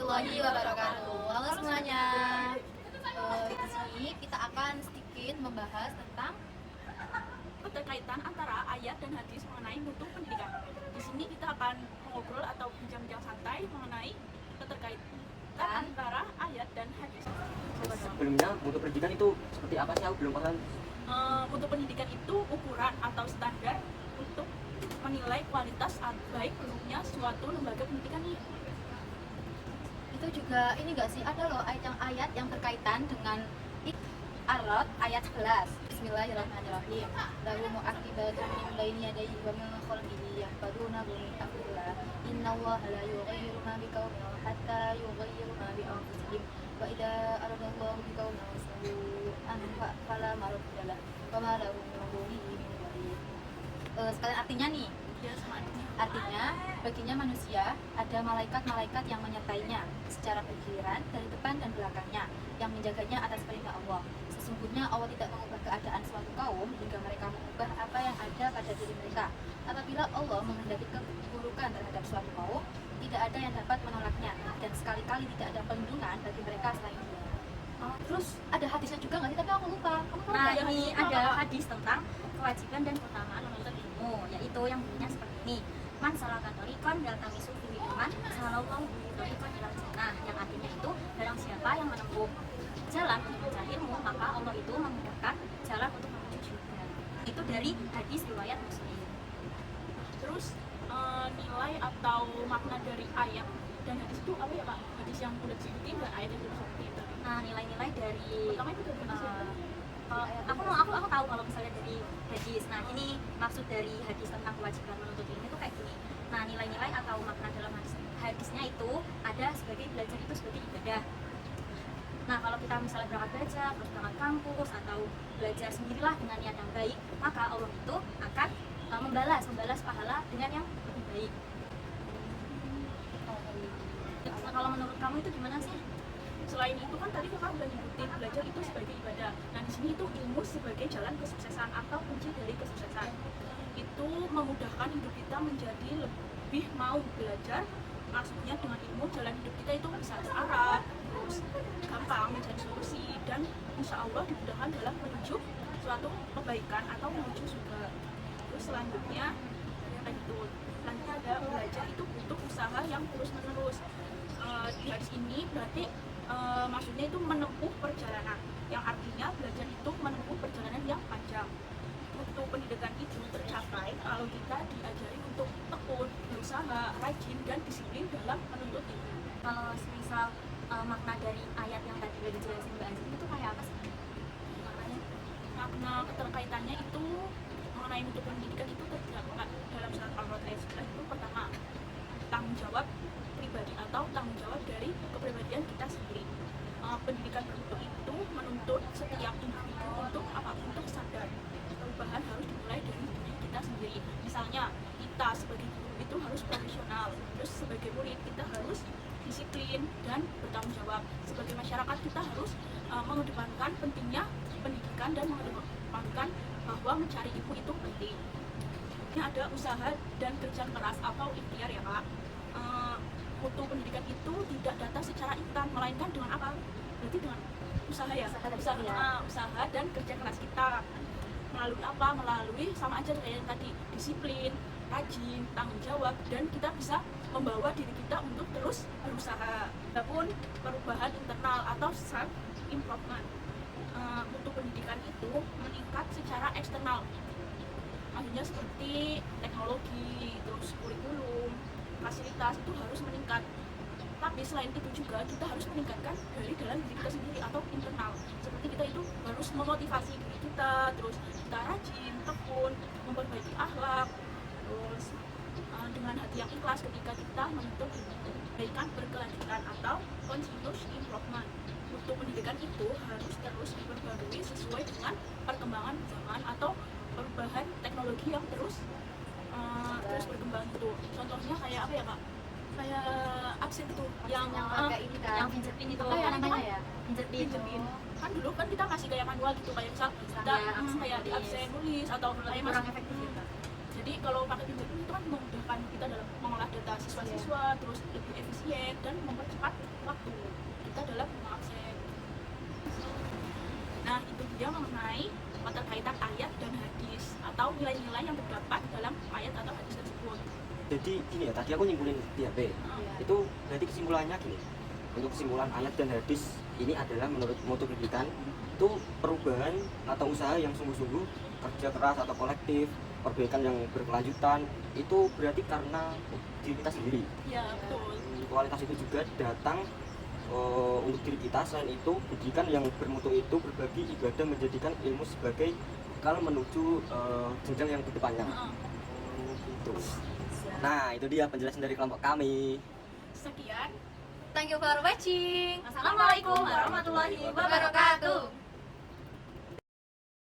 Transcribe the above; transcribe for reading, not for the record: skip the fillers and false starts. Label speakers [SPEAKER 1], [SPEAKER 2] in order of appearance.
[SPEAKER 1] warahmatullahi wabarakatuh. Halo semuanya. Di sini kita akan sedikit membahas tentang
[SPEAKER 2] keterkaitan antara ayat dan hadis mengenai mutu pendidikan. Di sini kita akan mengobrol atau bincang-bincang santai mengenai keterkaitan antara ayat dan hadis.
[SPEAKER 3] Sebelumnya mutu pendidikan itu seperti apa sih? Aku belum paham.
[SPEAKER 2] Mutu pendidikan itu ukuran atau standar untuk menilai kualitas baik buruknya suatu lembaga pendidikan ini.
[SPEAKER 1] itu juga ini enggak sih, ada loh ayat yang berkaitan dengan Ar-Ra'd ayat 11. Bismillahirrahmanirrahim. Lahu mu'aqibatun min baini yadayhi wa min khalfihi yahfazunahu min amrillah. Innallaha la yughayyiru ma biqaumin hatta yughayyiru ma bi anfusihim. Wa idza aradallahu biqaumin su'an fala maradda lahu wa ma lahum min dunihi min wali. Sekalian artinya nih.
[SPEAKER 2] Ya, sama
[SPEAKER 1] Artinya, baginya manusia ada malaikat-malaikat yang menyertainya secara bergiliran dari depan dan belakangnya, yang menjaganya atas perintah Allah. Sesungguhnya Allah tidak mengubah keadaan suatu kaum hingga mereka mengubah apa yang ada pada diri mereka. Apabila Allah menghendaki keburukan terhadap suatu kaum, tidak ada yang dapat menolaknya, dan sekali-kali tidak ada perlindungan bagi mereka selain Allah. Terus ada hadisnya juga nggak sih? Tapi aku lupa. Kamu tahu
[SPEAKER 4] Nah,
[SPEAKER 1] nggak?
[SPEAKER 4] ini ada hadis tentang kewajiban dan keutamaan menuntut ilmu, yaitu yang bunyinya seperti ini. Man salaka thoriqan yaltamisu fihi ilman, salallahu bihi thoriqan ilal jannah. Yang artinya itu, barang siapa yang menempuh jalan untuk mencari ilmu, maka Allah itu memudahkan jalan untuk menuju surga. Itu dari hadis riwayat Muslim.
[SPEAKER 2] Terus nilai atau makna dari ayat dan hadis itu apa ya Kak? Hadis yang udah disebutin dan ayat yang udah disebutin tadi.
[SPEAKER 4] Nah, nilai-nilai dari
[SPEAKER 2] Pertama itu dari hadis ya?
[SPEAKER 4] aku tahu kalau misalnya dari hadis. Nah, ini maksud dari hadis tentang kewajiban menuntut ilmu itu kayak gini. Nah, nilai-nilai atau makna dalam hadisnya itu ada sebagai belajar itu sebagai ibadah. Nah, kalau kita misalnya berangkat belajar, terus berangkat kampus atau belajar sendirilah dengan niat yang baik, maka Allah itu akan membalas pahala dengan yang lebih baik. Nah, kalau menurut kamu itu gimana sih?
[SPEAKER 2] Selain itu kan tadi kakak udah nyebutin belajar itu sebagai ibadah. Nah di sini itu ilmu sebagai jalan kesuksesan atau kunci dari kesuksesan. Itu memudahkan hidup kita menjadi lebih mau belajar. Maksudnya dengan ilmu jalan hidup kita itu bisa terarah, terus gampang mencari solusi dan insya Allah dimudahkan dalam menuju suatu kebaikan atau menuju surga. Terus selanjutnya selanjutnya ada belajar itu butuh usaha yang terus menerus. Di hadis ini berarti maksudnya itu menempuh perjalanan, yang artinya belajar itu menempuh perjalanan yang panjang. Mutu pendidikan itu tercapai kalau kita diajari untuk tekun, berusaha, rajin, dan disiplin dalam menuntut ilmu.
[SPEAKER 4] Kalau misal makna dari ayat yang tadi udah dijelasin Mbak Anjing itu kayak apa sih? Maknanya?
[SPEAKER 2] Makna keterkaitannya itu mengenai mutu pendidikan itu terdapat dalam surat Al-Ra'd ayat 11 itu pertama, tanggung jawab pribadi atau tanggung jawab dari kepribadian kita sendiri. Pendidikan bermutu itu menuntut setiap individu untuk apa? Untuk sadar perubahan harus dimulai dari diri kita sendiri. Misalnya kita sebagai guru itu harus profesional, terus sebagai murid kita harus disiplin dan bertanggung jawab. Sebagai masyarakat kita harus mengedepankan pentingnya pendidikan dan mengedepankan bahwa mencari ilmu itu penting. Ini ada usaha dan kerja keras atau ikhtiar ya Kak. Mutu pendidikan itu tidak datang secara instan, melainkan dengan apa? Berarti dengan usaha ya, usaha dan kerja keras kita. Melalui apa? Melalui sama aja kayak yang tadi, disiplin, rajin, tanggung jawab, dan kita bisa membawa diri kita untuk terus berusaha. Adapun perubahan internal atau self improvement, mutu pendidikan itu meningkat secara eksternal. Maksudnya seperti teknologi, terus kurikulum, fasilitas itu harus meningkat. Tapi selain itu juga kita harus meningkatkan dari dalam diri kita sendiri atau internal. Seperti kita itu harus memotivasi diri kita, terus kita rajin, tekun, memperbaiki akhlak, terus dengan hati yang ikhlas ketika kita menuntut kebaikan berkelanjutan atau continuous improvement. Mutu pendidikan itu harus terus diperbarui sesuai dengan perkembangan zaman atau perubahan teknologi yang terus berkembang itu. Contohnya kayak apa ya Kak? Kayak absen itu yang
[SPEAKER 1] pakai ini kan,
[SPEAKER 4] yang fingerprint itu
[SPEAKER 1] apa ya namanya ya?
[SPEAKER 4] fingerprint.
[SPEAKER 2] kan dulu kan kita masih kayak manual gitu, kayak misal kita kayak di absen nulis atau kayak
[SPEAKER 4] kurang
[SPEAKER 2] masih
[SPEAKER 4] efektif ya.
[SPEAKER 2] jadi kalau pakai fingerprint itu kan memudahkan kita dalam mengolah data siswa-siswa, terus lebih efisien dan mempercepat nilai-nilai yang terdapat dalam ayat atau hadis tersebut.
[SPEAKER 3] Jadi gini ya, tadi aku nyimpulin di HP.
[SPEAKER 1] Iya.
[SPEAKER 3] Itu berarti kesimpulannya gini. Untuk kesimpulan ayat dan hadis ini adalah menurut mutu pendidikan itu perubahan atau usaha yang sungguh-sungguh, kerja keras atau kolektif, perbaikan yang berkelanjutan, itu berarti karena diri kita sendiri.
[SPEAKER 2] Ya, betul.
[SPEAKER 3] Kualitas itu juga datang untuk diri kita. Selain itu, pendidikan yang bermutu itu berbagi ibadah menjadikan ilmu sebagai bekal menuju jenjang yang kedepannya. Gitu. Nah, itu dia penjelasan dari kelompok kami.
[SPEAKER 2] Sekian.
[SPEAKER 1] Thank you for watching.
[SPEAKER 4] Assalamualaikum warahmatullahi wabarakatuh.